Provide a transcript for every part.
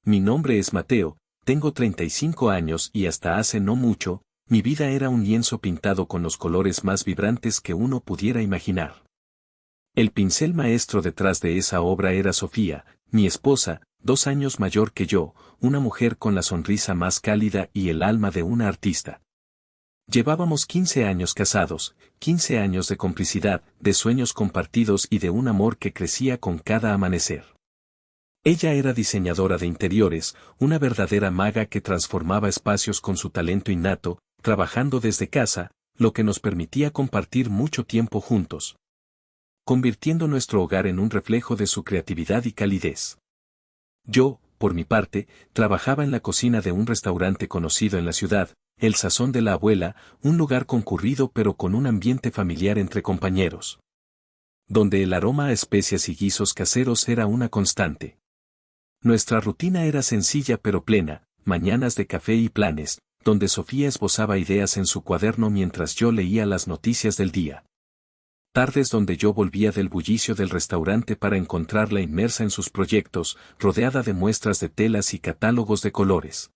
Mi nombre es Mateo, tengo 35 años y hasta hace no mucho, mi vida era un lienzo pintado con los colores más vibrantes que uno pudiera imaginar. El pincel maestro detrás de esa obra era Sofía, mi esposa, 2 años mayor que yo, una mujer con la sonrisa más cálida y el alma de una artista. Llevábamos 15 años casados, 15 años de complicidad, de sueños compartidos y de un amor que crecía con cada amanecer. Ella era diseñadora de interiores, una verdadera maga que transformaba espacios con su talento innato, trabajando desde casa, lo que nos permitía compartir mucho tiempo juntos, convirtiendo nuestro hogar en un reflejo de su creatividad y calidez. Yo, por mi parte, trabajaba en la cocina de un restaurante conocido en la ciudad, El Sazón de la Abuela, un lugar concurrido pero con un ambiente familiar entre compañeros, donde el aroma a especias y guisos caseros era una constante. Nuestra rutina era sencilla pero plena, mañanas de café y planes, donde Sofía esbozaba ideas en su cuaderno mientras yo leía las noticias del día. Tardes donde yo volvía del bullicio del restaurante para encontrarla inmersa en sus proyectos, rodeada de muestras de telas y catálogos de colores.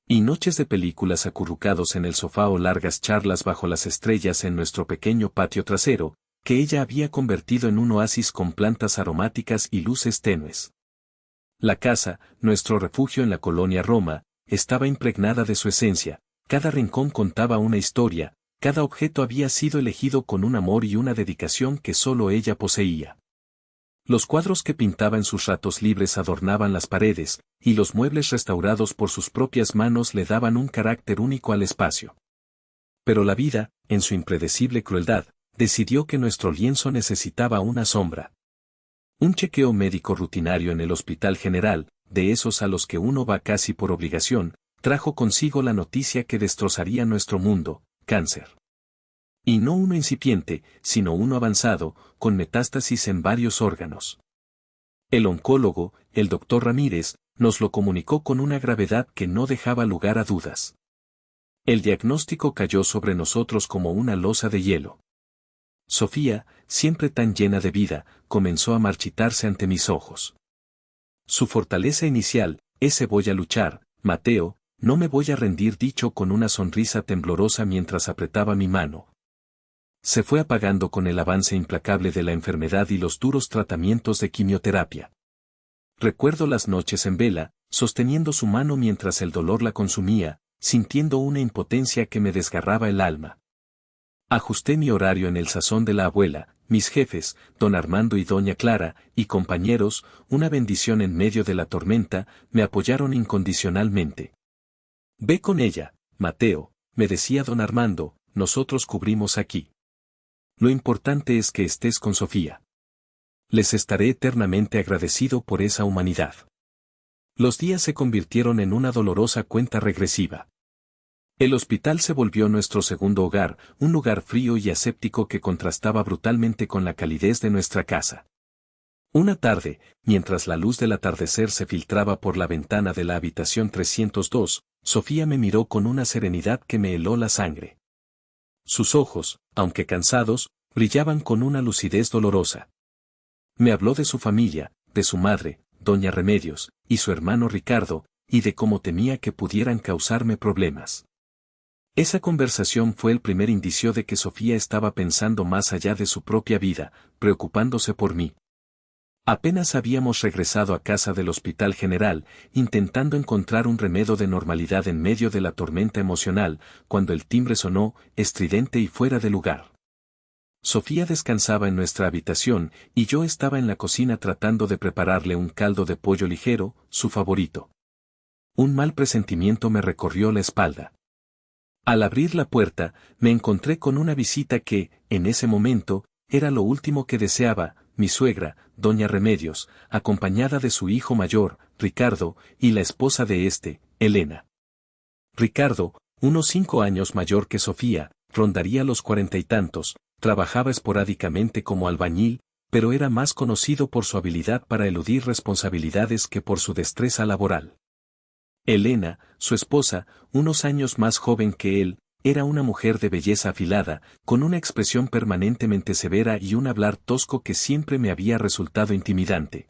Y noches de películas acurrucados en el sofá o largas charlas bajo las estrellas en nuestro pequeño patio trasero, que ella había convertido en un oasis con plantas aromáticas y luces tenues. La casa, nuestro refugio en la colonia Roma, estaba impregnada de su esencia, cada rincón contaba una historia, cada objeto había sido elegido con un amor y una dedicación que solo ella poseía. Los cuadros que pintaba en sus ratos libres adornaban las paredes, y los muebles restaurados por sus propias manos le daban un carácter único al espacio. Pero la vida, en su impredecible crueldad, decidió que nuestro lienzo necesitaba una sombra. Un chequeo médico rutinario en el Hospital General, de esos a los que uno va casi por obligación, trajo consigo la noticia que destrozaría nuestro mundo: cáncer. Y no uno incipiente, sino uno avanzado, con metástasis en varios órganos. El oncólogo, el doctor Ramírez, nos lo comunicó con una gravedad que no dejaba lugar a dudas. El diagnóstico cayó sobre nosotros como una losa de hielo. Sofía, siempre tan llena de vida, comenzó a marchitarse ante mis ojos. Su fortaleza inicial, ese voy a luchar, Mateo, no me voy a rendir, dicho con una sonrisa temblorosa mientras apretaba mi mano, se fue apagando con el avance implacable de la enfermedad y los duros tratamientos de quimioterapia. Recuerdo las noches en vela, sosteniendo su mano mientras el dolor la consumía, sintiendo una impotencia que me desgarraba el alma. Ajusté mi horario en El Sazón de la Abuela, mis jefes, don Armando y doña Clara, y compañeros, una bendición en medio de la tormenta, me apoyaron incondicionalmente. Ve con ella, Mateo, me decía don Armando, nosotros cubrimos aquí. Lo importante es que estés con Sofía. Les estaré eternamente agradecido por esa humanidad. Los días se convirtieron en una dolorosa cuenta regresiva. El hospital se volvió nuestro segundo hogar, un lugar frío y aséptico que contrastaba brutalmente con la calidez de nuestra casa. Una tarde, mientras la luz del atardecer se filtraba por la ventana de la habitación 302, Sofía me miró con una serenidad que me heló la sangre. Sus ojos, aunque cansados, brillaban con una lucidez dolorosa. Me habló de su familia, de su madre, doña Remedios, y su hermano Ricardo, y de cómo temía que pudieran causarme problemas. Esa conversación fue el primer indicio de que Sofía estaba pensando más allá de su propia vida, preocupándose por mí. Apenas habíamos regresado a casa del Hospital General, intentando encontrar un remedio de normalidad en medio de la tormenta emocional, cuando el timbre sonó, estridente y fuera de lugar. Sofía descansaba en nuestra habitación, y yo estaba en la cocina tratando de prepararle un caldo de pollo ligero, su favorito. Un mal presentimiento me recorrió la espalda. Al abrir la puerta, me encontré con una visita que, en ese momento, era lo último que deseaba: mi suegra, doña Remedios, acompañada de su hijo mayor, Ricardo, y la esposa de este, Elena. Ricardo, unos 5 años mayor que Sofía, rondaría los 40 y tantos, trabajaba esporádicamente como albañil, pero era más conocido por su habilidad para eludir responsabilidades que por su destreza laboral. Elena, su esposa, unos años más joven que él, era una mujer de belleza afilada, con una expresión permanentemente severa y un hablar tosco que siempre me había resultado intimidante.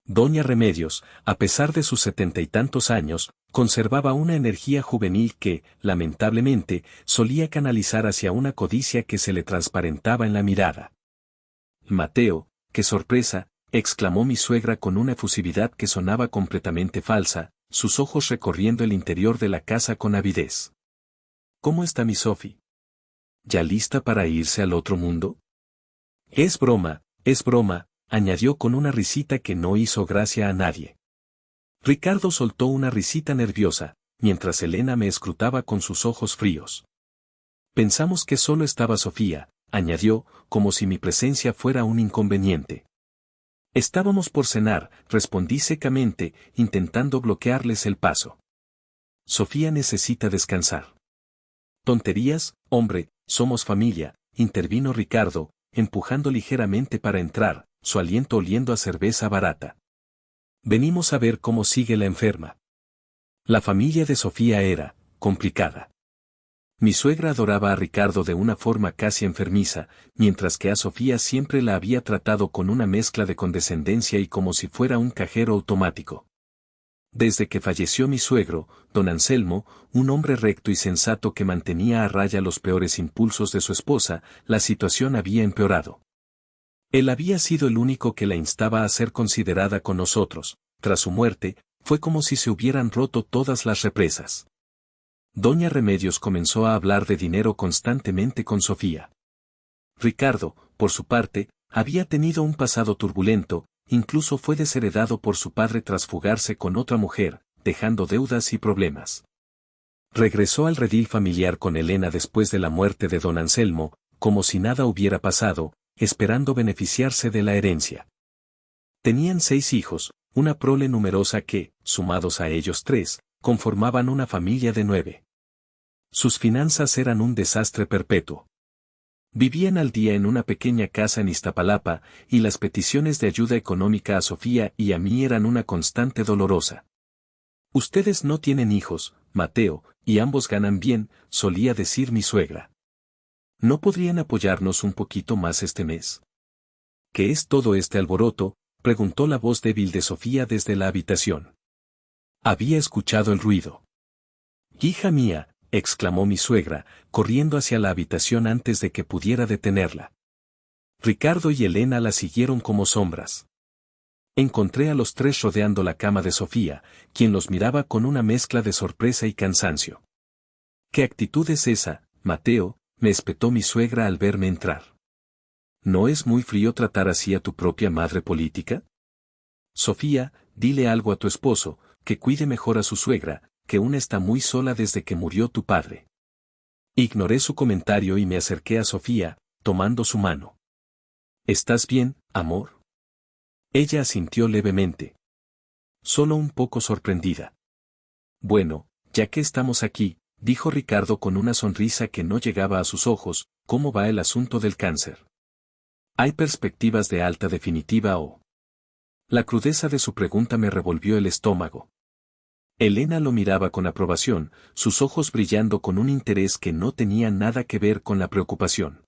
Doña Remedios, a pesar de sus 70 y tantos años, conservaba una energía juvenil que, lamentablemente, solía canalizar hacia una codicia que se le transparentaba en la mirada. Mateo, qué sorpresa, exclamó mi suegra con una efusividad que sonaba completamente falsa, sus ojos recorriendo el interior de la casa con avidez. ¿Cómo está mi Sophie? ¿Ya lista para irse al otro mundo? Es broma, añadió con una risita que no hizo gracia a nadie. Ricardo soltó una risita nerviosa, mientras Elena me escrutaba con sus ojos fríos. Pensamos que solo estaba Sofía, añadió, como si mi presencia fuera un inconveniente. Estábamos por cenar, respondí secamente, intentando bloquearles el paso. Sofía necesita descansar. Tonterías, hombre, somos familia, intervino Ricardo, empujando ligeramente para entrar, su aliento oliendo a cerveza barata. Venimos a ver cómo sigue la enferma. La familia de Sofía era complicada. Mi suegra adoraba a Ricardo de una forma casi enfermiza, mientras que a Sofía siempre la había tratado con una mezcla de condescendencia y como si fuera un cajero automático. Desde que falleció mi suegro, don Anselmo, un hombre recto y sensato que mantenía a raya los peores impulsos de su esposa, la situación había empeorado. Él había sido el único que la instaba a ser considerada con nosotros. Tras su muerte, fue como si se hubieran roto todas las represas. Doña Remedios comenzó a hablar de dinero constantemente con Sofía. Ricardo, por su parte, había tenido un pasado turbulento, incluso fue desheredado por su padre tras fugarse con otra mujer, dejando deudas y problemas. Regresó al redil familiar con Elena después de la muerte de don Anselmo, como si nada hubiera pasado, esperando beneficiarse de la herencia. Tenían 6 hijos, una prole numerosa que, sumados a ellos 3, conformaban una familia de 9. Sus finanzas eran un desastre perpetuo. Vivían al día en una pequeña casa en Iztapalapa, y las peticiones de ayuda económica a Sofía y a mí eran una constante dolorosa. Ustedes no tienen hijos, Mateo, y ambos ganan bien, solía decir mi suegra. ¿No podrían apoyarnos un poquito más este mes? ¿Qué es todo este alboroto?, preguntó la voz débil de Sofía desde la habitación. Había escuchado el ruido. Hija mía, exclamó mi suegra, corriendo hacia la habitación antes de que pudiera detenerla. Ricardo y Elena la siguieron como sombras. Encontré a los 3 rodeando la cama de Sofía, quien los miraba con una mezcla de sorpresa y cansancio. ¿Qué actitud es esa, Mateo?, me espetó mi suegra al verme entrar. ¿No es muy frío tratar así a tu propia madre política? Sofía, dile algo a tu esposo, que cuide mejor a su suegra, que una está muy sola desde que murió tu padre. Ignoré su comentario y me acerqué a Sofía, tomando su mano. ¿Estás bien, amor? Ella asintió levemente. Solo un poco sorprendida. Bueno, ya que estamos aquí, dijo Ricardo con una sonrisa que no llegaba a sus ojos, ¿cómo va el asunto del cáncer? ¿Hay perspectivas de alta definitiva o...? La crudeza de su pregunta me revolvió el estómago. Elena lo miraba con aprobación, sus ojos brillando con un interés que no tenía nada que ver con la preocupación.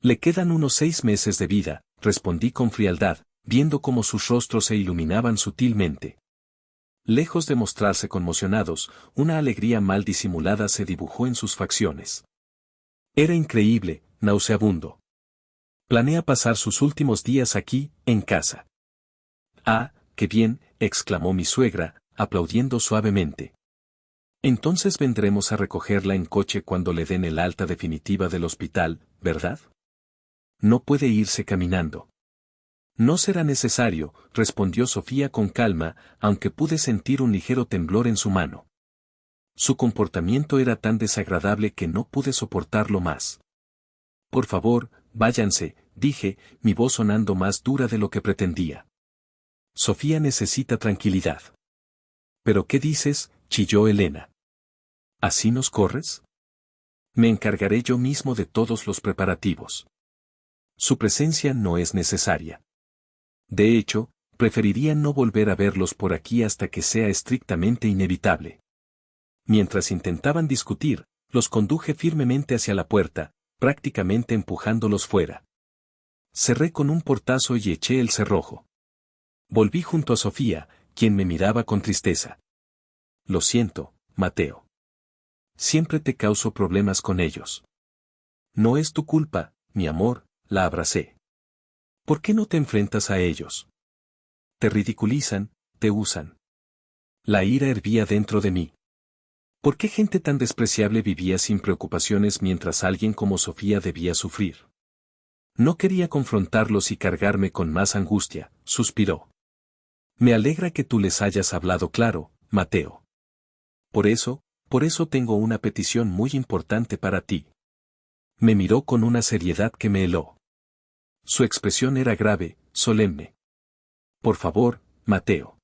Le quedan unos 6 meses de vida, respondí con frialdad, viendo cómo sus rostros se iluminaban sutilmente. Lejos de mostrarse conmocionados, una alegría mal disimulada se dibujó en sus facciones. Era increíble, nauseabundo. Planea pasar sus últimos días aquí, en casa. Ah, qué bien, exclamó mi suegra, aplaudiendo suavemente. Entonces vendremos a recogerla en coche cuando le den el alta definitiva del hospital, ¿verdad? No puede irse caminando. No será necesario, respondió Sofía con calma, aunque pude sentir un ligero temblor en su mano. Su comportamiento era tan desagradable que no pude soportarlo más. Por favor, váyanse, dije, mi voz sonando más dura de lo que pretendía. Sofía necesita tranquilidad. ¿Pero qué dices?, chilló Elena. ¿Así nos corres? Me encargaré yo mismo de todos los preparativos. Su presencia no es necesaria. De hecho, preferiría no volver a verlos por aquí hasta que sea estrictamente inevitable. Mientras intentaban discutir, los conduje firmemente hacia la puerta, prácticamente empujándolos fuera. Cerré con un portazo y eché el cerrojo. Volví junto a Sofía, quien me miraba con tristeza. Lo siento, Mateo. Siempre te causo problemas con ellos. No es tu culpa, mi amor, la abracé. ¿Por qué no te enfrentas a ellos? Te ridiculizan, te usan. La ira hervía dentro de mí. ¿Por qué gente tan despreciable vivía sin preocupaciones mientras alguien como Sofía debía sufrir? No quería confrontarlos y cargarme con más angustia, suspiró. Me alegra que tú les hayas hablado claro, Mateo. Por eso tengo una petición muy importante para ti. Me miró con una seriedad que me heló. Su expresión era grave, solemne. Por favor, Mateo.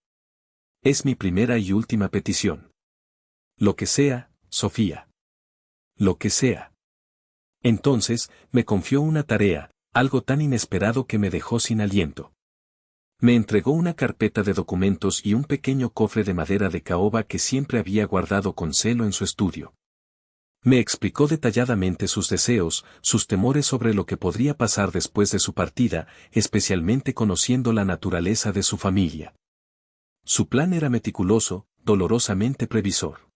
Es mi primera y última petición. Lo que sea, Sofía. Lo que sea. Entonces, me confió una tarea, algo tan inesperado que me dejó sin aliento. Me entregó una carpeta de documentos y un pequeño cofre de madera de caoba que siempre había guardado con celo en su estudio. Me explicó detalladamente sus deseos, sus temores sobre lo que podría pasar después de su partida, especialmente conociendo la naturaleza de su familia. Su plan era meticuloso, dolorosamente previsor.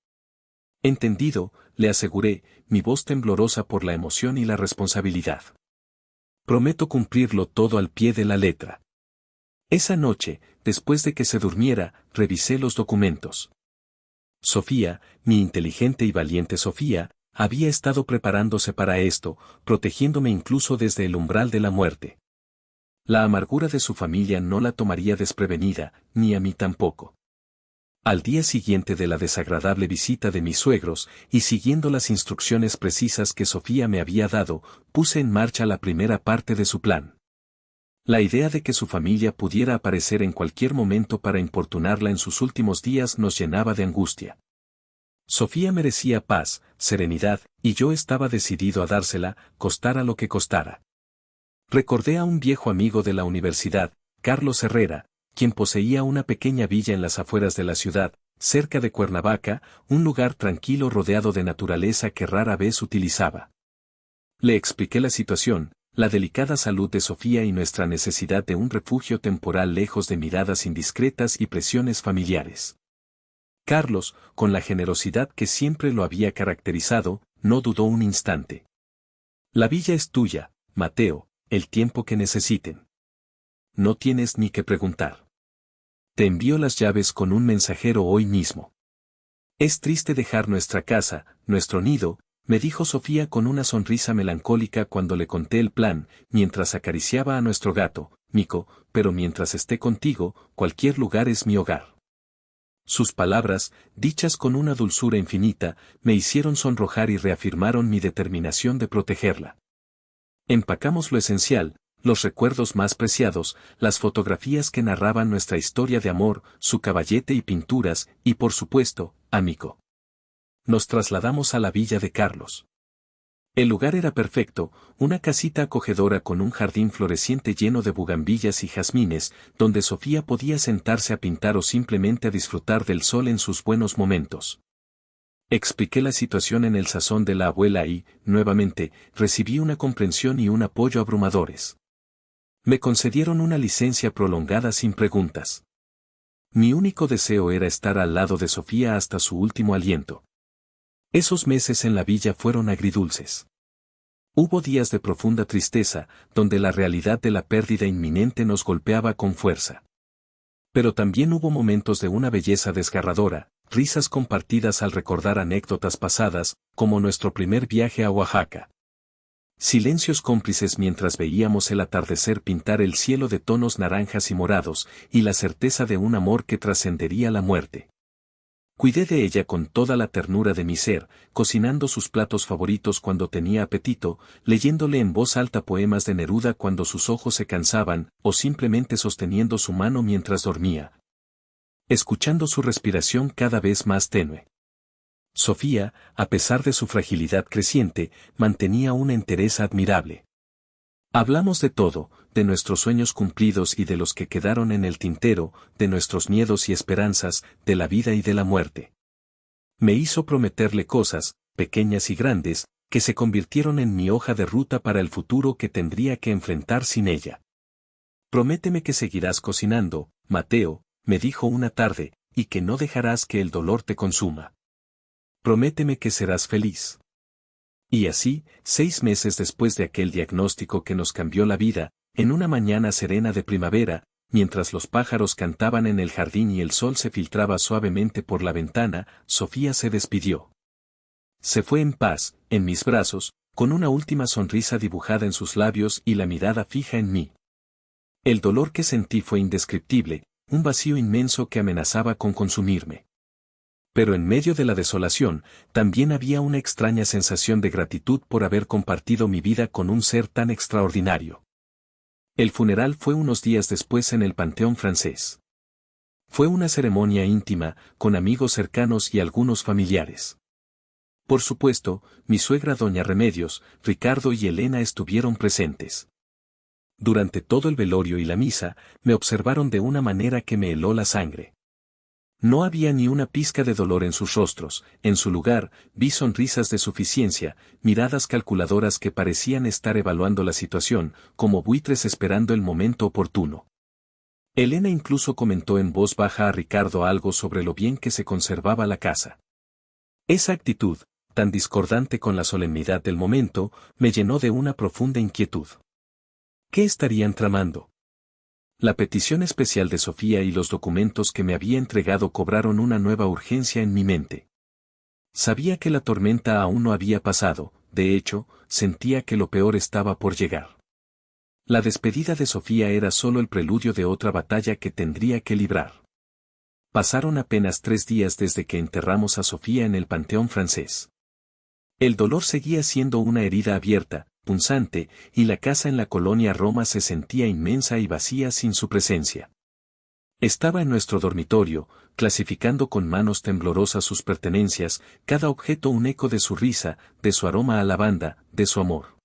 Entendido, le aseguré, mi voz temblorosa por la emoción y la responsabilidad. Prometo cumplirlo todo al pie de la letra. Esa noche, después de que se durmiera, revisé los documentos. Sofía, mi inteligente y valiente Sofía, había estado preparándose para esto, protegiéndome incluso desde el umbral de la muerte. La amargura de su familia no la tomaría desprevenida, ni a mí tampoco. Al día siguiente de la desagradable visita de mis suegros, y siguiendo las instrucciones precisas que Sofía me había dado, puse en marcha la primera parte de su plan. La idea de que su familia pudiera aparecer en cualquier momento para importunarla en sus últimos días nos llenaba de angustia. Sofía merecía paz, serenidad, y yo estaba decidido a dársela, costara lo que costara. Recordé a un viejo amigo de la universidad, Carlos Herrera, quien poseía una pequeña villa en las afueras de la ciudad, cerca de Cuernavaca, un lugar tranquilo rodeado de naturaleza que rara vez utilizaba. Le expliqué la situación, la delicada salud de Sofía y nuestra necesidad de un refugio temporal lejos de miradas indiscretas y presiones familiares. Carlos, con la generosidad que siempre lo había caracterizado, no dudó un instante. La villa es tuya, Mateo, el tiempo que necesiten. No tienes ni que preguntar. Te envío las llaves con un mensajero hoy mismo. Es triste dejar nuestra casa, nuestro nido, me dijo Sofía con una sonrisa melancólica cuando le conté el plan, mientras acariciaba a nuestro gato, Mico, pero mientras esté contigo, cualquier lugar es mi hogar. Sus palabras, dichas con una dulzura infinita, me hicieron sonrojar y reafirmaron mi determinación de protegerla. Empacamos lo esencial, los recuerdos más preciados, las fotografías que narraban nuestra historia de amor, su caballete y pinturas, y por supuesto, a Mico. Nos trasladamos a la villa de Carlos. El lugar era perfecto, una casita acogedora con un jardín floreciente lleno de bugambillas y jazmines, donde Sofía podía sentarse a pintar o simplemente a disfrutar del sol en sus buenos momentos. Expliqué la situación en el sazón de la abuela y, nuevamente, recibí una comprensión y un apoyo abrumadores. Me concedieron una licencia prolongada sin preguntas. Mi único deseo era estar al lado de Sofía hasta su último aliento. Esos meses en la villa fueron agridulces. Hubo días de profunda tristeza, donde la realidad de la pérdida inminente nos golpeaba con fuerza. Pero también hubo momentos de una belleza desgarradora, risas compartidas al recordar anécdotas pasadas, como nuestro primer viaje a Oaxaca. Silencios cómplices mientras veíamos el atardecer pintar el cielo de tonos naranjas y morados, y la certeza de un amor que trascendería la muerte. Cuidé de ella con toda la ternura de mi ser, cocinando sus platos favoritos cuando tenía apetito, leyéndole en voz alta poemas de Neruda cuando sus ojos se cansaban, o simplemente sosteniendo su mano mientras dormía. Escuchando su respiración cada vez más tenue. Sofía, a pesar de su fragilidad creciente, mantenía una entereza admirable. Hablamos de todo, de nuestros sueños cumplidos y de los que quedaron en el tintero, de nuestros miedos y esperanzas, de la vida y de la muerte. Me hizo prometerle cosas, pequeñas y grandes, que se convirtieron en mi hoja de ruta para el futuro que tendría que enfrentar sin ella. Prométeme que seguirás cocinando, Mateo, me dijo una tarde, y que no dejarás que el dolor te consuma. Prométeme que serás feliz. Y así, 6 meses después de aquel diagnóstico que nos cambió la vida, en una mañana serena de primavera, mientras los pájaros cantaban en el jardín y el sol se filtraba suavemente por la ventana, Sofía se despidió. Se fue en paz, en mis brazos, con una última sonrisa dibujada en sus labios y la mirada fija en mí. El dolor que sentí fue indescriptible, un vacío inmenso que amenazaba con consumirme. Pero en medio de la desolación, también había una extraña sensación de gratitud por haber compartido mi vida con un ser tan extraordinario. El funeral fue unos días después en el Panteón Francés. Fue una ceremonia íntima, con amigos cercanos y algunos familiares. Por supuesto, mi suegra doña Remedios, Ricardo y Elena estuvieron presentes. Durante todo el velorio y la misa, me observaron de una manera que me heló la sangre. No había ni una pizca de dolor en sus rostros, en su lugar, vi sonrisas de suficiencia, miradas calculadoras que parecían estar evaluando la situación, como buitres esperando el momento oportuno. Elena incluso comentó en voz baja a Ricardo algo sobre lo bien que se conservaba la casa. Esa actitud, tan discordante con la solemnidad del momento, me llenó de una profunda inquietud. ¿Qué estarían tramando? La petición especial de Sofía y los documentos que me había entregado cobraron una nueva urgencia en mi mente. Sabía que la tormenta aún no había pasado, de hecho, sentía que lo peor estaba por llegar. La despedida de Sofía era solo el preludio de otra batalla que tendría que librar. Pasaron apenas 3 días desde que enterramos a Sofía en el Panteón Francés. El dolor seguía siendo una herida abierta, punzante, y la casa en la colonia Roma se sentía inmensa y vacía sin su presencia. Estaba en nuestro dormitorio, clasificando con manos temblorosas sus pertenencias, cada objeto un eco de su risa, de su aroma a lavanda, de su amor.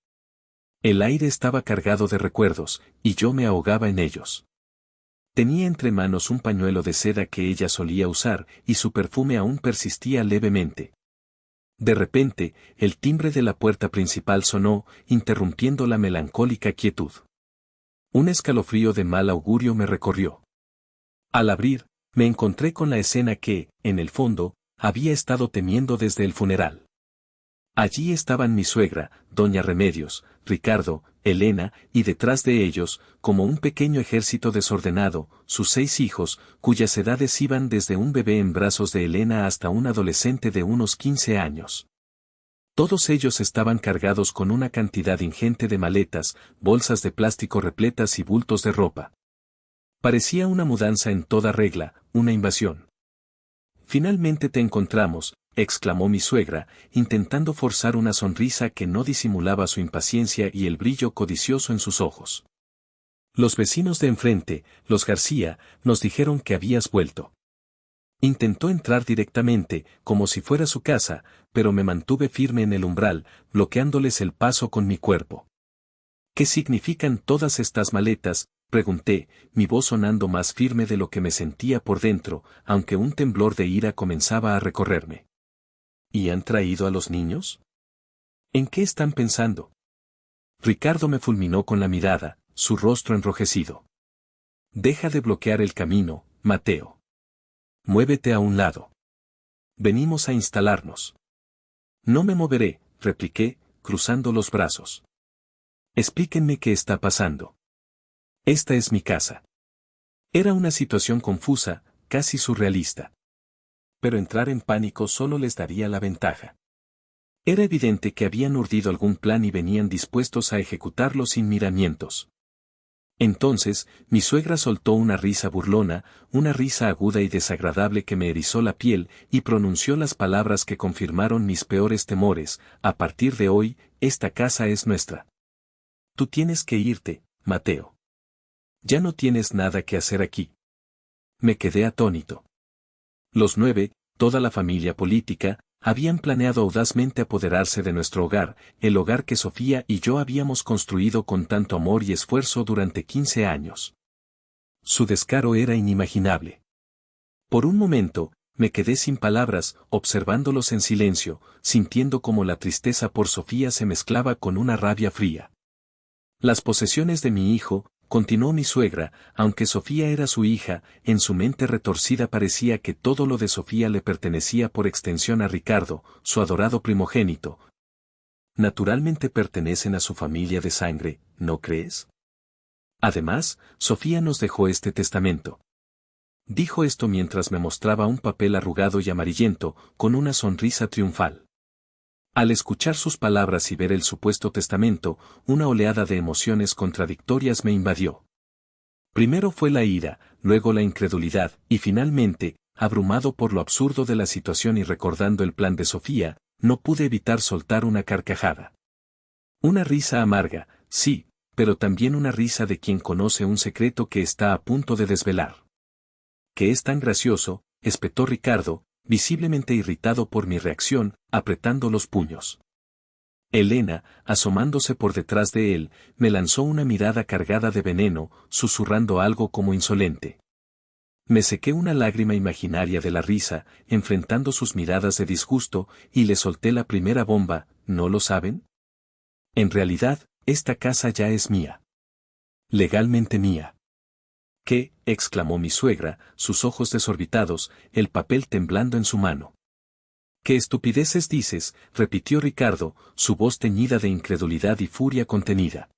El aire estaba cargado de recuerdos, y yo me ahogaba en ellos. Tenía entre manos un pañuelo de seda que ella solía usar, y su perfume aún persistía levemente. De repente, el timbre de la puerta principal sonó, interrumpiendo la melancólica quietud. Un escalofrío de mal augurio me recorrió. Al abrir, me encontré con la escena que, en el fondo, había estado temiendo desde el funeral. Allí estaban mi suegra, doña Remedios, Ricardo, Elena, y detrás de ellos, como un pequeño ejército desordenado, sus 6 hijos, cuyas edades iban desde un bebé en brazos de Elena hasta un adolescente de unos 15 años. Todos ellos estaban cargados con una cantidad ingente de maletas, bolsas de plástico repletas y bultos de ropa. Parecía una mudanza en toda regla, una invasión. «Finalmente te encontramos», exclamó mi suegra, intentando forzar una sonrisa que no disimulaba su impaciencia y el brillo codicioso en sus ojos. «Los vecinos de enfrente, los García, nos dijeron que habías vuelto». Intentó entrar directamente, como si fuera su casa, pero me mantuve firme en el umbral, bloqueándoles el paso con mi cuerpo. «¿Qué significan todas estas maletas?», pregunté, mi voz sonando más firme de lo que me sentía por dentro, aunque un temblor de ira comenzaba a recorrerme. «¿Y han traído a los niños? ¿En qué están pensando?». Ricardo me fulminó con la mirada, su rostro enrojecido. «Deja de bloquear el camino, Mateo. Muévete a un lado. Venimos a instalarnos». «No me moveré», repliqué, cruzando los brazos. «Explíquenme qué está pasando. Esta es mi casa». Era una situación confusa, casi surrealista. Pero entrar en pánico solo les daría la ventaja. Era evidente que habían urdido algún plan y venían dispuestos a ejecutarlo sin miramientos. Entonces, mi suegra soltó una risa burlona, una risa aguda y desagradable que me erizó la piel, y pronunció las palabras que confirmaron mis peores temores: «A partir de hoy, esta casa es nuestra. Tú tienes que irte, Mateo. Ya no tienes nada que hacer aquí». Me quedé atónito. Los 9, toda la familia política, habían planeado audazmente apoderarse de nuestro hogar, el hogar que Sofía y yo habíamos construido con tanto amor y esfuerzo durante 15 años. Su descaro era inimaginable. Por un momento, me quedé sin palabras, observándolos en silencio, sintiendo cómo la tristeza por Sofía se mezclaba con una rabia fría. Las posesiones de mi hijo, continuó mi suegra, aunque Sofía era su hija, en su mente retorcida parecía que todo lo de Sofía le pertenecía por extensión a Ricardo, su adorado primogénito. Naturalmente pertenecen a su familia de sangre, ¿no crees? Además, Sofía nos dejó este testamento. Dijo esto mientras me mostraba un papel arrugado y amarillento, con una sonrisa triunfal. Al escuchar sus palabras y ver el supuesto testamento, una oleada de emociones contradictorias me invadió. Primero fue la ira, luego la incredulidad, y finalmente, abrumado por lo absurdo de la situación y recordando el plan de Sofía, no pude evitar soltar una carcajada. Una risa amarga, sí, pero también una risa de quien conoce un secreto que está a punto de desvelar. ¿Qué es tan gracioso?, espetó Ricardo, visiblemente irritado por mi reacción, apretando los puños. Elena, asomándose por detrás de él, me lanzó una mirada cargada de veneno, susurrando algo como insolente. Me sequé una lágrima imaginaria de la risa, enfrentando sus miradas de disgusto, y le solté la primera bomba, ¿no lo saben? En realidad, esta casa ya es mía. Legalmente mía. ¿Qué?, exclamó mi suegra, sus ojos desorbitados, el papel temblando en su mano. ¿Qué estupideces dices?, repitió Ricardo, su voz teñida de incredulidad y furia contenida.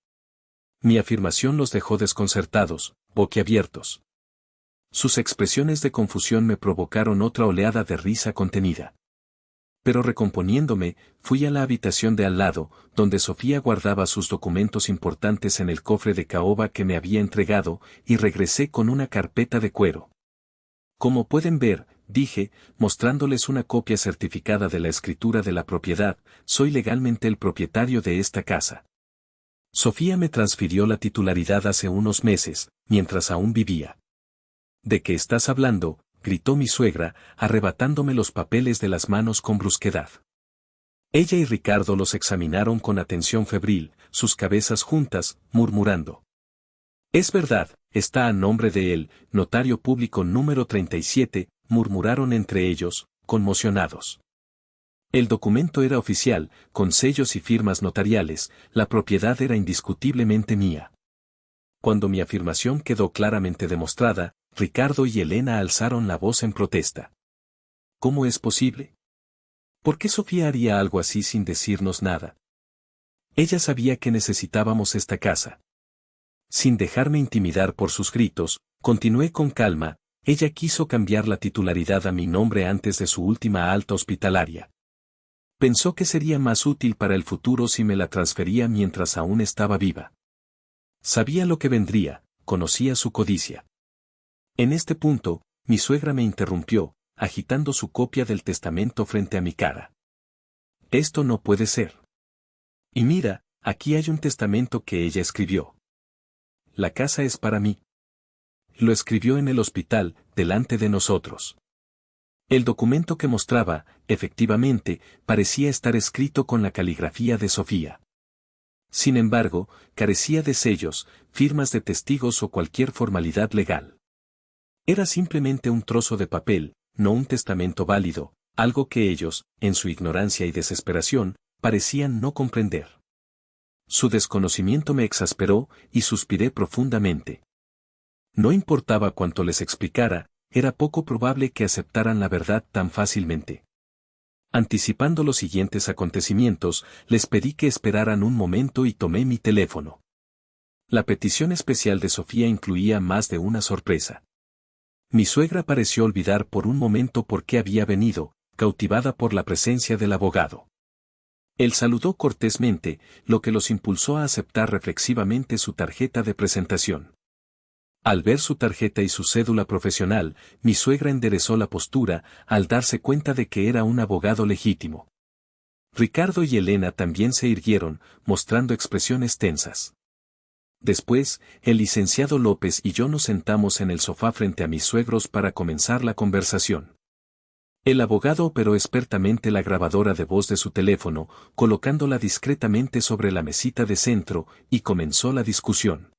Mi afirmación los dejó desconcertados, boquiabiertos. Sus expresiones de confusión me provocaron otra oleada de risa contenida. Pero recomponiéndome, fui a la habitación de al lado, donde Sofía guardaba sus documentos importantes en el cofre de caoba que me había entregado, y regresé con una carpeta de cuero. Como pueden ver, dije, mostrándoles una copia certificada de la escritura de la propiedad, soy legalmente el propietario de esta casa. Sofía me transfirió la titularidad hace unos meses, mientras aún vivía. ¿De qué estás hablando?, gritó mi suegra, arrebatándome los papeles de las manos con brusquedad. Ella y Ricardo los examinaron con atención febril, sus cabezas juntas, murmurando. Es verdad, está a nombre de él, notario público número 37, murmuraron entre ellos, conmocionados. El documento era oficial, con sellos y firmas notariales, la propiedad era indiscutiblemente mía. Cuando mi afirmación quedó claramente demostrada, Ricardo y Elena alzaron la voz en protesta. ¿Cómo es posible? ¿Por qué Sofía haría algo así sin decirnos nada? Ella sabía que necesitábamos esta casa. Sin dejarme intimidar por sus gritos, continué con calma, ella quiso cambiar la titularidad a mi nombre antes de su última alta hospitalaria. Pensó que sería más útil para el futuro si me la transfería mientras aún estaba viva. Sabía lo que vendría, conocía su codicia. En este punto, mi suegra me interrumpió, agitando su copia del testamento frente a mi cara. Esto no puede ser. Y mira, aquí hay un testamento que ella escribió. La casa es para mí. Lo escribió en el hospital, delante de nosotros. El documento que mostraba, efectivamente, parecía estar escrito con la caligrafía de Sofía. Sin embargo, carecía de sellos, firmas de testigos o cualquier formalidad legal. Era simplemente un trozo de papel, no un testamento válido, algo que ellos, en su ignorancia y desesperación, parecían no comprender. Su desconocimiento me exasperó, y suspiré profundamente. No importaba cuánto les explicara, era poco probable que aceptaran la verdad tan fácilmente. Anticipando los siguientes acontecimientos, les pedí que esperaran un momento y tomé mi teléfono. La petición especial de Sofía incluía más de una sorpresa. Mi suegra pareció olvidar por un momento por qué había venido, cautivada por la presencia del abogado. Él saludó cortésmente, lo que los impulsó a aceptar reflexivamente su tarjeta de presentación. Al ver su tarjeta y su cédula profesional, mi suegra enderezó la postura, al darse cuenta de que era un abogado legítimo. Ricardo y Elena también se irguieron, mostrando expresiones tensas. Después, el licenciado López y yo nos sentamos en el sofá frente a mis suegros para comenzar la conversación. El abogado operó expertamente la grabadora de voz de su teléfono, colocándola discretamente sobre la mesita de centro, y comenzó la discusión.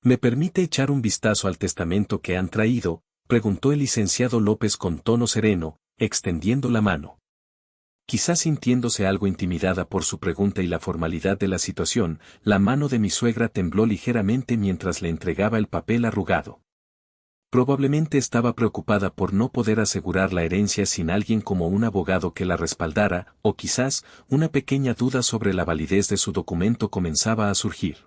¿Me permite echar un vistazo al testamento que han traído?, preguntó el licenciado López con tono sereno, extendiendo la mano. Quizás sintiéndose algo intimidada por su pregunta y la formalidad de la situación, la mano de mi suegra tembló ligeramente mientras le entregaba el papel arrugado. Probablemente estaba preocupada por no poder asegurar la herencia sin alguien como un abogado que la respaldara, o quizás, una pequeña duda sobre la validez de su documento comenzaba a surgir.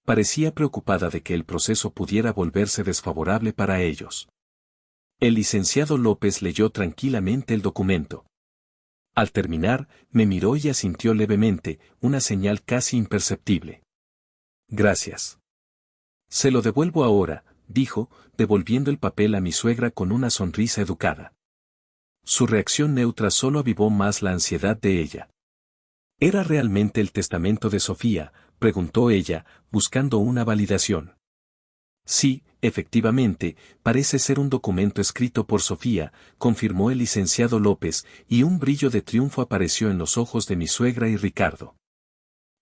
Parecía preocupada de que el proceso pudiera volverse desfavorable para ellos. El licenciado López leyó tranquilamente el documento. Al terminar, me miró y asintió levemente, una señal casi imperceptible. Gracias. Se lo devuelvo ahora, dijo, devolviendo el papel a mi suegra con una sonrisa educada. Su reacción neutra solo avivó más la ansiedad de ella. ¿Era realmente el testamento de Sofía?, preguntó ella, buscando una validación. Sí, efectivamente, parece ser un documento escrito por Sofía, confirmó el licenciado López, y un brillo de triunfo apareció en los ojos de mi suegra y Ricardo.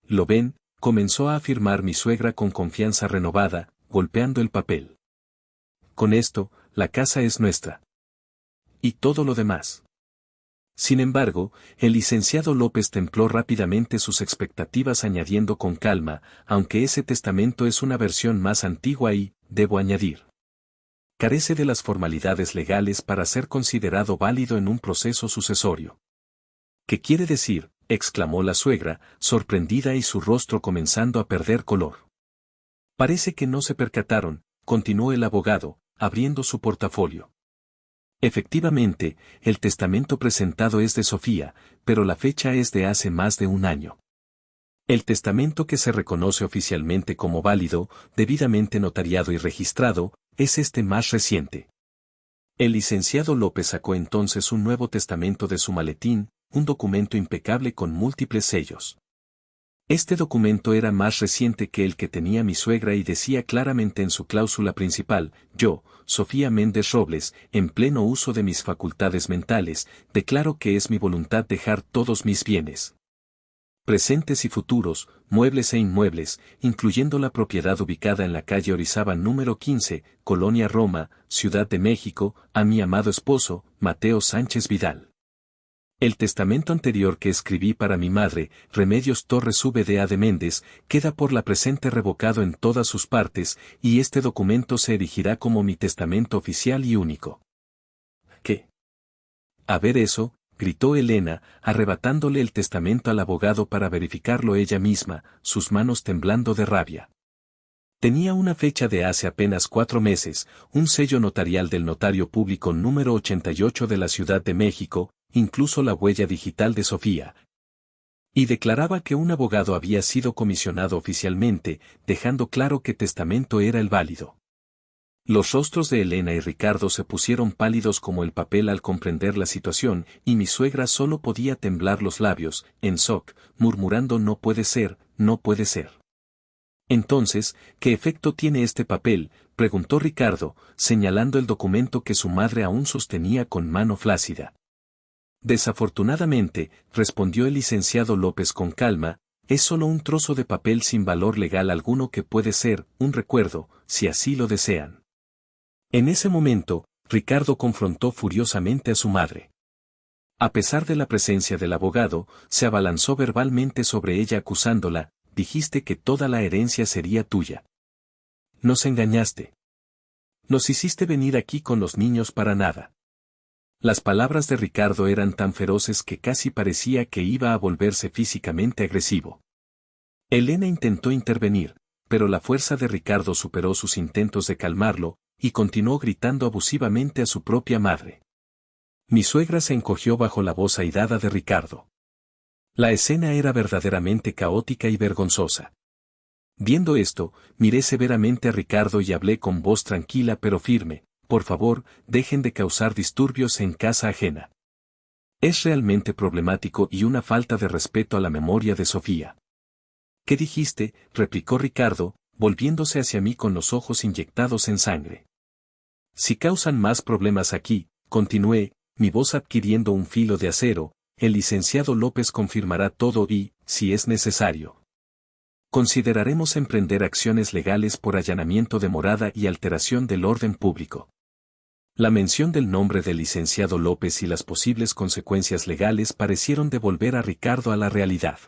¿Lo ven?, comenzó a afirmar mi suegra con confianza renovada, golpeando el papel. Con esto, la casa es nuestra. Y todo lo demás. Sin embargo, el licenciado López templó rápidamente sus expectativas añadiendo con calma, aunque ese testamento es una versión más antigua y, debo añadir, carece de las formalidades legales para ser considerado válido en un proceso sucesorio. ¿Qué quiere decir?, exclamó la suegra, sorprendida y su rostro comenzando a perder color. Parece que no se percataron, continuó el abogado, abriendo su portafolio. Efectivamente, el testamento presentado es de Sofía, pero la fecha es de hace más de un año. El testamento que se reconoce oficialmente como válido, debidamente notariado y registrado, es este más reciente. El licenciado López sacó entonces un nuevo testamento de su maletín, un documento impecable con múltiples sellos. Este documento era más reciente que el que tenía mi suegra y decía claramente en su cláusula principal: yo, Sofía Méndez Robles, en pleno uso de mis facultades mentales, declaro que es mi voluntad dejar todos mis bienes, presentes y futuros, muebles e inmuebles, incluyendo la propiedad ubicada en la calle Orizaba número 15, Colonia Roma, Ciudad de México, a mi amado esposo, Mateo Sánchez Vidal. El testamento anterior que escribí para mi madre, Remedios Torres VDA de Méndez, queda por la presente revocado en todas sus partes, y este documento se erigirá como mi testamento oficial y único. ¿Qué? A ver eso, gritó Elena, arrebatándole el testamento al abogado para verificarlo ella misma, sus manos temblando de rabia. Tenía una fecha de hace apenas 4 meses, un sello notarial del notario público número 88 de la Ciudad de México, incluso la huella digital de Sofía. Y declaraba que un abogado había sido comisionado oficialmente, dejando claro que testamento era el válido. Los rostros de Elena y Ricardo se pusieron pálidos como el papel al comprender la situación, y mi suegra solo podía temblar los labios, en shock, murmurando: no puede ser, no puede ser. Entonces, ¿qué efecto tiene este papel?, preguntó Ricardo, señalando el documento que su madre aún sostenía con mano flácida. Desafortunadamente, respondió el licenciado López con calma, es solo un trozo de papel sin valor legal alguno que puede ser un recuerdo, si así lo desean. En ese momento, Ricardo confrontó furiosamente a su madre. A pesar de la presencia del abogado, se abalanzó verbalmente sobre ella acusándola: dijiste que toda la herencia sería tuya. Nos engañaste. Nos hiciste venir aquí con los niños para nada. Las palabras de Ricardo eran tan feroces que casi parecía que iba a volverse físicamente agresivo. Elena intentó intervenir, pero la fuerza de Ricardo superó sus intentos de calmarlo, y continuó gritando abusivamente a su propia madre. Mi suegra se encogió bajo la voz airada de Ricardo. La escena era verdaderamente caótica y vergonzosa. Viendo esto, miré severamente a Ricardo y hablé con voz tranquila pero firme: por favor, dejen de causar disturbios en casa ajena. Es realmente problemático y una falta de respeto a la memoria de Sofía. ¿Qué dijiste?, replicó Ricardo, volviéndose hacia mí con los ojos inyectados en sangre. Si causan más problemas aquí, continué, mi voz adquiriendo un filo de acero, el licenciado López confirmará todo y, si es necesario, consideraremos emprender acciones legales por allanamiento de morada y alteración del orden público. La mención del nombre del licenciado López y las posibles consecuencias legales parecieron devolver a Ricardo a la realidad.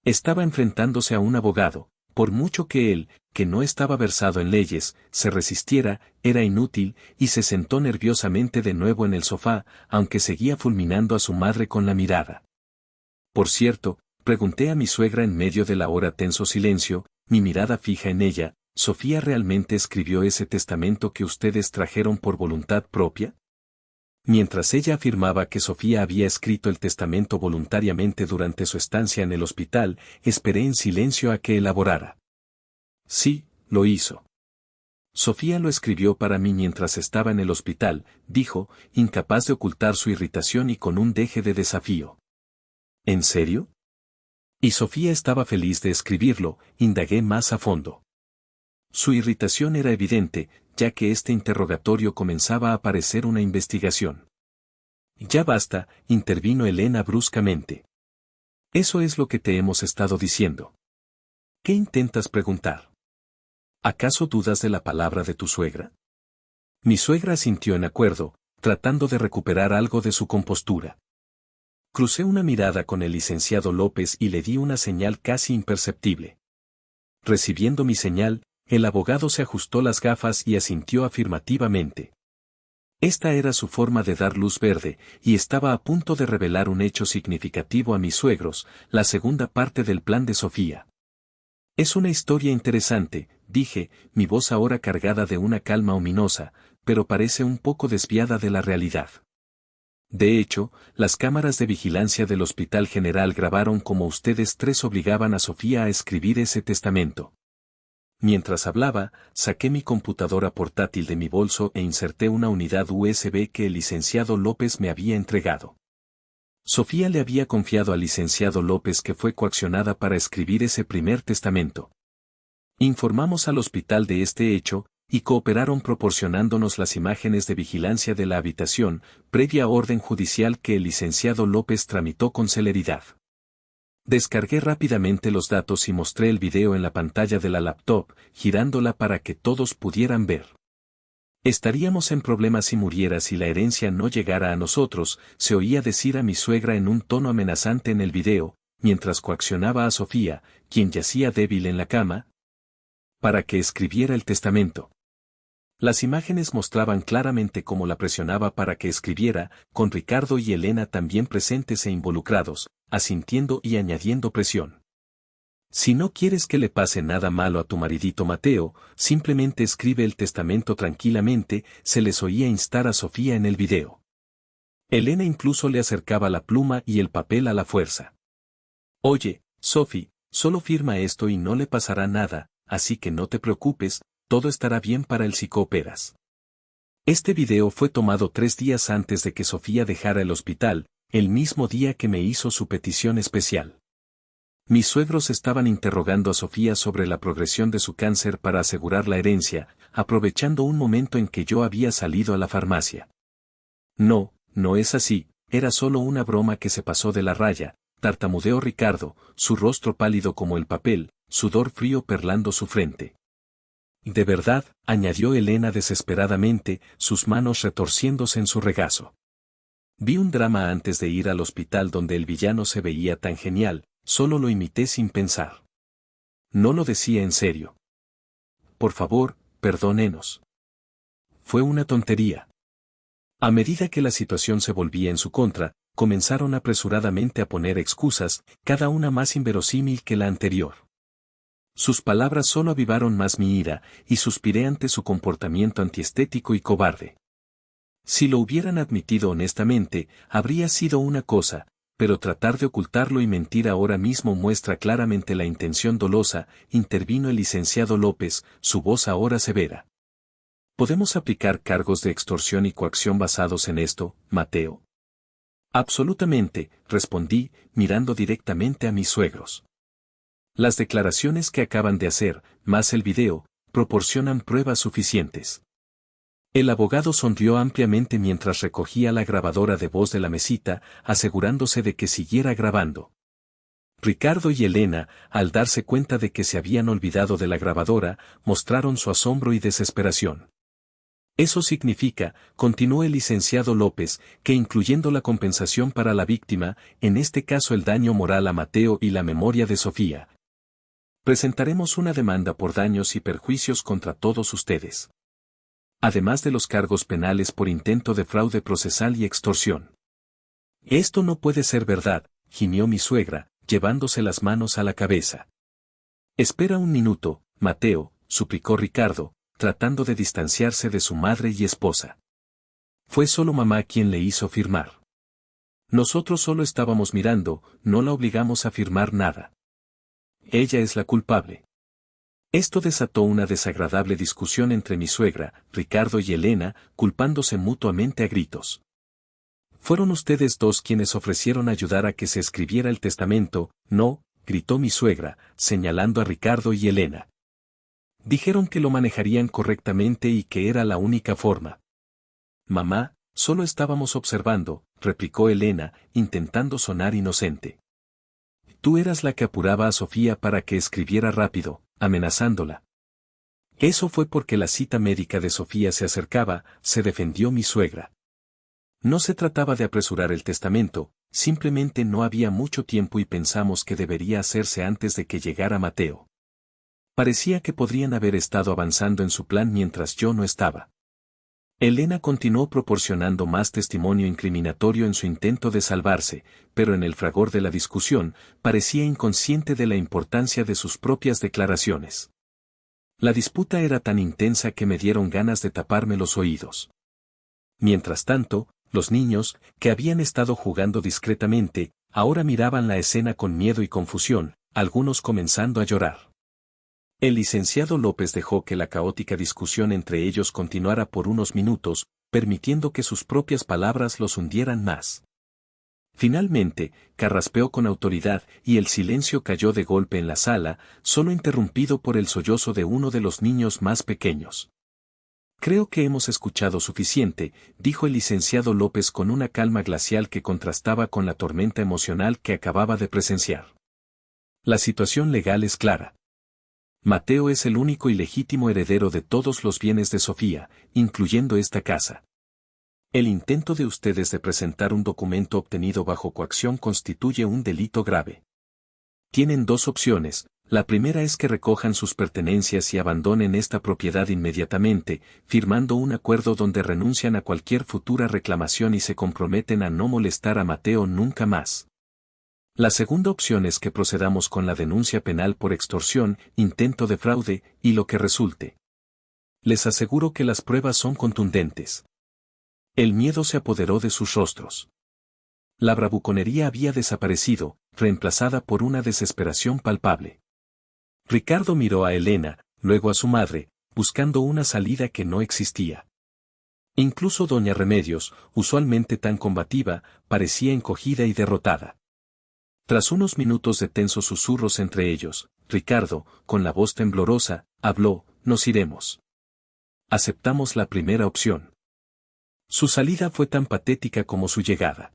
Estaba enfrentándose a un abogado, por mucho que él, que no estaba versado en leyes, se resistiera, era inútil, y se sentó nerviosamente de nuevo en el sofá, aunque seguía fulminando a su madre con la mirada. Por cierto, pregunté a mi suegra en medio del ahora tenso silencio, mi mirada fija en ella, ¿Sofía realmente escribió ese testamento que ustedes trajeron por voluntad propia? Mientras ella afirmaba que Sofía había escrito el testamento voluntariamente durante su estancia en el hospital, esperé en silencio a que elaborara. Sí, lo hizo. Sofía lo escribió para mí mientras estaba en el hospital, dijo, incapaz de ocultar su irritación y con un deje de desafío. ¿En serio? Y Sofía estaba feliz de escribirlo, indagué más a fondo. Su irritación era evidente, ya que este interrogatorio comenzaba a parecer una investigación. Ya basta, intervino Elena bruscamente. Eso es lo que te hemos estado diciendo. ¿Qué intentas preguntar? ¿Acaso dudas de la palabra de tu suegra? Mi suegra asintió en acuerdo, tratando de recuperar algo de su compostura. Crucé una mirada con el licenciado López y le di una señal casi imperceptible. Recibiendo mi señal, el abogado se ajustó las gafas y asintió afirmativamente. Esta era su forma de dar luz verde, y estaba a punto de revelar un hecho significativo a mis suegros, la segunda parte del plan de Sofía. Es una historia interesante, dije, mi voz ahora cargada de una calma ominosa, pero parece un poco desviada de la realidad. De hecho, las cámaras de vigilancia del Hospital General grabaron cómo ustedes tres obligaban a Sofía a escribir ese testamento. Mientras hablaba, saqué mi computadora portátil de mi bolso e inserté una unidad USB que el licenciado López me había entregado. Sofía le había confiado al licenciado López que fue coaccionada para escribir ese primer testamento. Informamos al hospital de este hecho, y cooperaron proporcionándonos las imágenes de vigilancia de la habitación, previa orden judicial que el licenciado López tramitó con celeridad. Descargué rápidamente los datos y mostré el video en la pantalla de la laptop, girándola para que todos pudieran ver. Estaríamos en problemas si muriera si la herencia no llegara a nosotros, se oía decir a mi suegra en un tono amenazante en el video, mientras coaccionaba a Sofía, quien yacía débil en la cama, para que escribiera el testamento. Las imágenes mostraban claramente cómo la presionaba para que escribiera, con Ricardo y Elena también presentes e involucrados, asintiendo y añadiendo presión. Si no quieres que le pase nada malo a tu maridito Mateo, simplemente escribe el testamento tranquilamente, se les oía instar a Sofía en el video. Elena incluso le acercaba la pluma y el papel a la fuerza. Oye, Sophie, solo firma esto y no le pasará nada, así que no te preocupes, todo estará bien para el psicóperas. Este video fue tomado 3 días antes de que Sofía dejara el hospital, el mismo día que me hizo su petición especial. Mis suegros estaban interrogando a Sofía sobre la progresión de su cáncer para asegurar la herencia, aprovechando un momento en que yo había salido a la farmacia. No, no es así, era solo una broma que se pasó de la raya, tartamudeó Ricardo, su rostro pálido como el papel, sudor frío perlando su frente. De verdad, añadió Elena desesperadamente, sus manos retorciéndose en su regazo. Vi un drama antes de ir al hospital donde el villano se veía tan genial, solo lo imité sin pensar. No lo decía en serio. Por favor, perdónenos. Fue una tontería. A medida que la situación se volvía en su contra, comenzaron apresuradamente a poner excusas, cada una más inverosímil que la anterior. Sus palabras solo avivaron más mi ira, y suspiré ante su comportamiento antiestético y cobarde. Si lo hubieran admitido honestamente, habría sido una cosa, pero tratar de ocultarlo y mentir ahora mismo muestra claramente la intención dolosa, intervino el licenciado López, su voz ahora severa. ¿Podemos aplicar cargos de extorsión y coacción basados en esto, Mateo? Absolutamente, respondí, mirando directamente a mis suegros. Las declaraciones que acaban de hacer, más el video, proporcionan pruebas suficientes. El abogado sonrió ampliamente mientras recogía la grabadora de voz de la mesita, asegurándose de que siguiera grabando. Ricardo y Elena, al darse cuenta de que se habían olvidado de la grabadora, mostraron su asombro y desesperación. Eso significa, continuó el licenciado López, que incluyendo la compensación para la víctima, en este caso el daño moral a Mateo y la memoria de Sofía, presentaremos una demanda por daños y perjuicios contra todos ustedes. Además de los cargos penales por intento de fraude procesal y extorsión. Esto no puede ser verdad, gimió mi suegra, llevándose las manos a la cabeza. Espera un minuto, Mateo, suplicó Ricardo, tratando de distanciarse de su madre y esposa. Fue solo mamá quien le hizo firmar. Nosotros solo estábamos mirando, no la obligamos a firmar nada. Ella es la culpable. Esto desató una desagradable discusión entre mi suegra, Ricardo y Elena, culpándose mutuamente a gritos. Fueron ustedes dos quienes ofrecieron ayudar a que se escribiera el testamento, no, gritó mi suegra, señalando a Ricardo y Elena. Dijeron que lo manejarían correctamente y que era la única forma. Mamá, solo estábamos observando, replicó Elena, intentando sonar inocente. Tú eras la que apuraba a Sofía para que escribiera rápido, amenazándola. Eso fue porque la cita médica de Sofía se acercaba, se defendió mi suegra. No se trataba de apresurar el testamento, simplemente no había mucho tiempo y pensamos que debería hacerse antes de que llegara Mateo. Parecía que podrían haber estado avanzando en su plan mientras yo no estaba. Elena continuó proporcionando más testimonio incriminatorio en su intento de salvarse, pero en el fragor de la discusión, parecía inconsciente de la importancia de sus propias declaraciones. La disputa era tan intensa que me dieron ganas de taparme los oídos. Mientras tanto, los niños, que habían estado jugando discretamente, ahora miraban la escena con miedo y confusión, algunos comenzando a llorar. El licenciado López dejó que la caótica discusión entre ellos continuara por unos minutos, permitiendo que sus propias palabras los hundieran más. Finalmente, carraspeó con autoridad y el silencio cayó de golpe en la sala, solo interrumpido por el sollozo de uno de los niños más pequeños. Creo que hemos escuchado suficiente, dijo el licenciado López con una calma glacial que contrastaba con la tormenta emocional que acababa de presenciar. La situación legal es clara. Mateo es el único y legítimo heredero de todos los bienes de Sofía, incluyendo esta casa. El intento de ustedes de presentar un documento obtenido bajo coacción constituye un delito grave. Tienen dos opciones, la primera es que recojan sus pertenencias y abandonen esta propiedad inmediatamente, firmando un acuerdo donde renuncian a cualquier futura reclamación y se comprometen a no molestar a Mateo nunca más. La segunda opción es que procedamos con la denuncia penal por extorsión, intento de fraude, y lo que resulte. Les aseguro que las pruebas son contundentes. El miedo se apoderó de sus rostros. La bravuconería había desaparecido, reemplazada por una desesperación palpable. Ricardo miró a Elena, luego a su madre, buscando una salida que no existía. Incluso doña Remedios, usualmente tan combativa, parecía encogida y derrotada. Tras unos minutos de tensos susurros entre ellos, Ricardo, con la voz temblorosa, habló, nos iremos. Aceptamos la primera opción. Su salida fue tan patética como su llegada.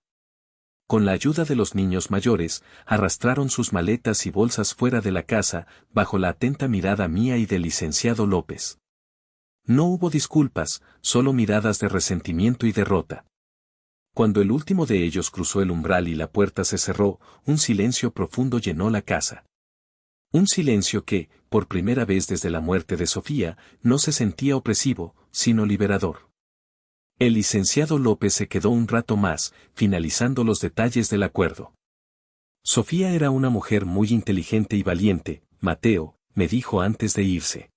Con la ayuda de los niños mayores, arrastraron sus maletas y bolsas fuera de la casa, bajo la atenta mirada mía y del licenciado López. No hubo disculpas, solo miradas de resentimiento y derrota. Cuando el último de ellos cruzó el umbral y la puerta se cerró, un silencio profundo llenó la casa. Un silencio que, por primera vez desde la muerte de Sofía, no se sentía opresivo, sino liberador. El licenciado López se quedó un rato más, finalizando los detalles del acuerdo. Sofía era una mujer muy inteligente y valiente, Mateo, me dijo antes de irse.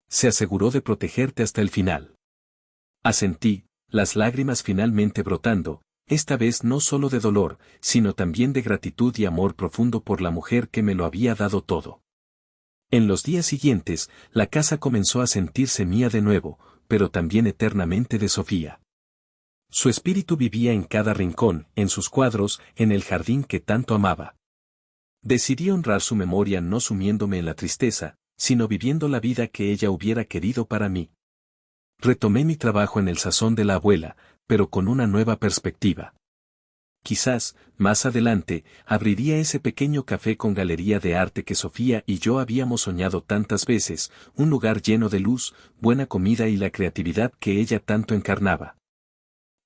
Se aseguró de protegerte hasta el final. Asentí, las lágrimas finalmente brotando, esta vez no solo de dolor, sino también de gratitud y amor profundo por la mujer que me lo había dado todo. En los días siguientes, la casa comenzó a sentirse mía de nuevo, pero también eternamente de Sofía. Su espíritu vivía en cada rincón, en sus cuadros, en el jardín que tanto amaba. Decidí honrar su memoria no sumiéndome en la tristeza, sino viviendo la vida que ella hubiera querido para mí. Retomé mi trabajo en el sazón de la abuela, pero con una nueva perspectiva. Quizás, más adelante, abriría ese pequeño café con galería de arte que Sofía y yo habíamos soñado tantas veces, un lugar lleno de luz, buena comida y la creatividad que ella tanto encarnaba.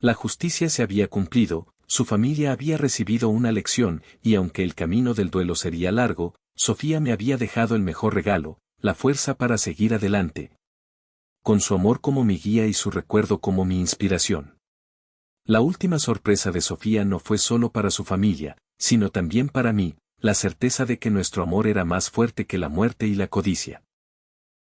La justicia se había cumplido, su familia había recibido una lección, y aunque el camino del duelo sería largo, Sofía me había dejado el mejor regalo, la fuerza para seguir adelante. Con su amor como mi guía y su recuerdo como mi inspiración. La última sorpresa de Sofía no fue solo para su familia, sino también para mí, la certeza de que nuestro amor era más fuerte que la muerte y la codicia.